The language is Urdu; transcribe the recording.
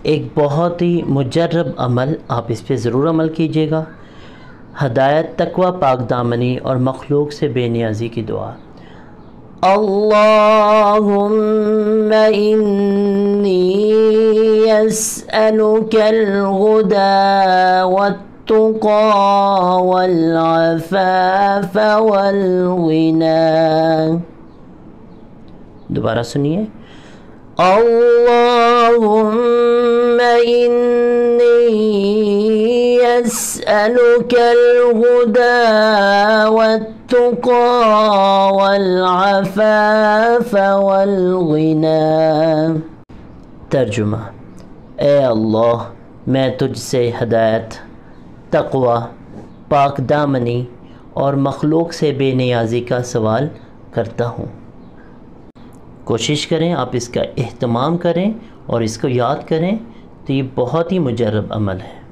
ایک بہت ہی مجرب عمل، آپ اس پہ ضرور عمل کیجیے گا۔ ہدایت، تقوی، پاک دامنی اور مخلوق سے بے نیازی کی دعا۔ اللہم انی اسألک الہدی والتقی والعفاف والغنی۔ دوبارہ سنیے، اللہم انی اسألک الہدی والتقی والعفاف والغنی۔ ترجمہ: اے اللہ، میں تجھ سے ہدایت، تقوی، پاک دامنی اور مخلوق سے بے نیازی کا سوال کرتا ہوں۔ کوشش کریں آپ اس کا اہتمام کریں اور اس کو یاد کریں، تو یہ بہت ہی مجرب عمل ہے۔